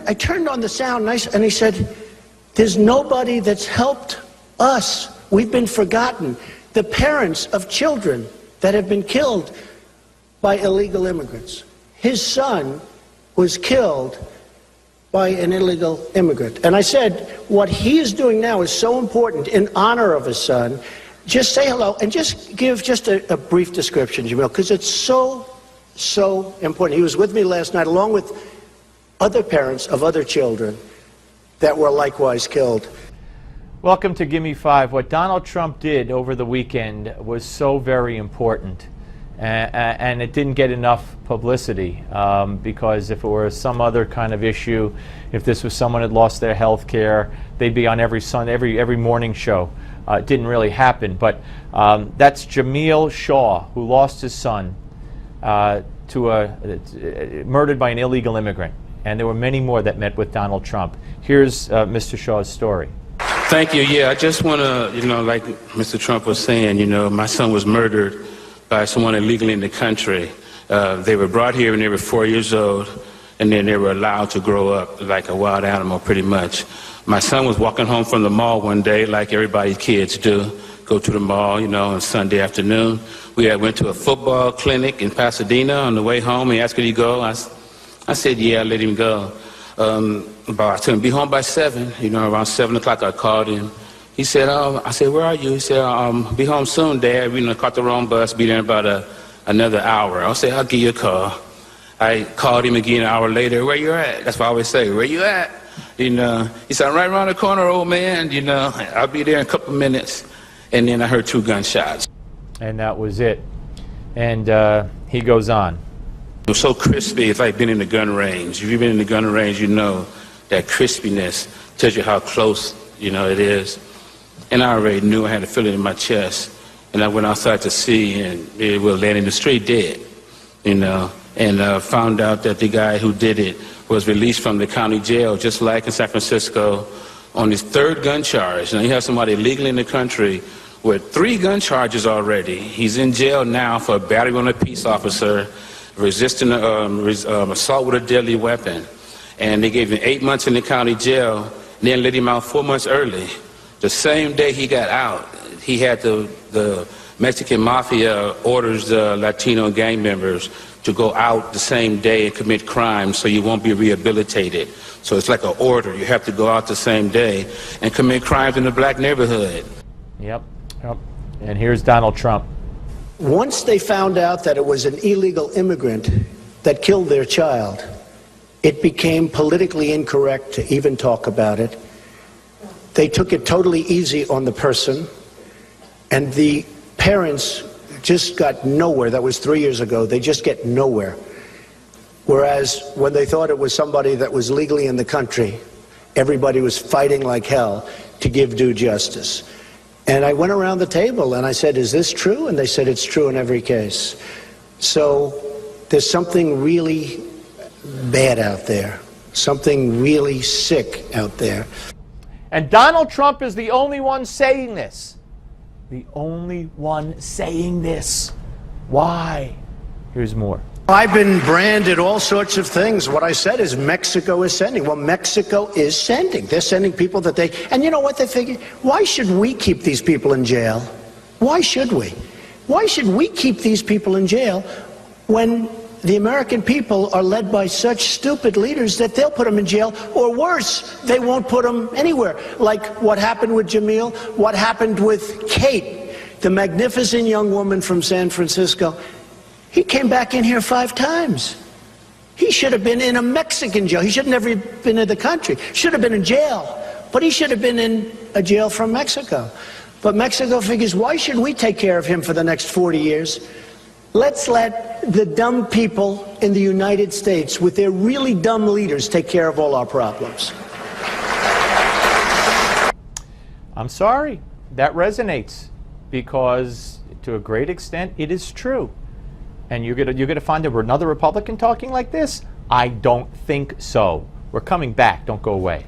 I turned on the sound and he said, there's nobody that's helped us. We've been forgotten. The parents of children that have been killed by illegal immigrants. His son was killed by an illegal immigrant. And I said, what he is doing now is so important in honor of his son. Just say hello and just give just a brief description, Jamil, because it's so important. He was with me last night along with other parents of other children that were likewise killed. Welcome to Gimme 5. What Donald Trump did over the weekend was so very important. And it didn't get enough publicity because if it were some other kind of issue, if this was someone who had lost their health care, they'd be on every morning show. It didn't really happen. But that's Jamil Shaw, who lost his son murdered by an illegal immigrant. And there were many more that met with Donald Trump. Here's Mr. Shaw's story. Thank you. Yeah, I just want to, like Mr. Trump was saying, my son was murdered by someone illegally in the country. They were brought here when they were 4 years old, and then they were allowed to grow up like a wild animal, pretty much. My son was walking home from the mall one day, like everybody's kids do, go to the mall, on Sunday afternoon. We went to a football clinic in Pasadena on the way home. He asked, could he go? I said, yeah, I let him go. I told him, be home by 7. Around 7 o'clock, I called him. He said, I said, where are you? He said, be home soon, Dad. We caught the wrong bus, be there in about another hour. I said, I'll give you a call. I called him again an hour later. Where you at? That's what I always say, where you at? He said, I'm right around the corner, old man. I'll be there in a couple minutes. And then I heard 2 gunshots. And that was it. And he goes on. It was so crispy, it's like being in the gun range. If you've been in the gun range, you know that crispiness tells you how close, it is. And I already knew I had to feel it in my chest. And I went outside to see, and it was laying in the street dead, and found out that the guy who did it was released from the county jail, just like in San Francisco, on his 3rd gun charge. Now, you have somebody illegally in the country with 3 gun charges already. He's in jail now for battery on a peace officer, resisting assault with a deadly weapon. And they gave him 8 months in the county jail, then let him out 4 months early. The same day he got out, he had the Mexican mafia orders the Latino gang members to go out the same day and commit crimes so you won't be rehabilitated. So it's like an order. You have to go out the same day and commit crimes in the black neighborhood. Yep. And here's Donald Trump. Once they found out that it was an illegal immigrant that killed their child, it became politically incorrect to even talk about it. They took it totally easy on the person, and the parents just got nowhere. That was 3 years ago. They just get nowhere. Whereas when they thought it was somebody that was legally in the country, everybody was fighting like hell to give due justice. And I went around the table and I said, is this true? And they said, it's true in every case. So there's something really bad out there, something really sick out there. And Donald Trump is the only one saying this. The only one saying this. Why? Here's more. I've been branded all sorts of things. What I said is Mexico is sending. Well, Mexico is sending. They're sending people that they... And you know what they figured? Why should we keep these people in jail? Why should we? Why should we keep these people in jail when the American people are led by such stupid leaders that they'll put them in jail, or worse, they won't put them anywhere? Like what happened with Jamil, what happened with Kate, the magnificent young woman from San Francisco. He came back in here 5 times. He should have been in a Mexican jail. He should have never been in the country. Should have been in jail. But he should have been in a jail from Mexico. But Mexico figures, why should we take care of him for the next 40 years? Let's let the dumb people in the United States with their really dumb leaders take care of all our problems. I'm sorry. That resonates because to a great extent it is true. And you're gonna find another Republican talking like this? I don't think so. We're coming back. Don't go away.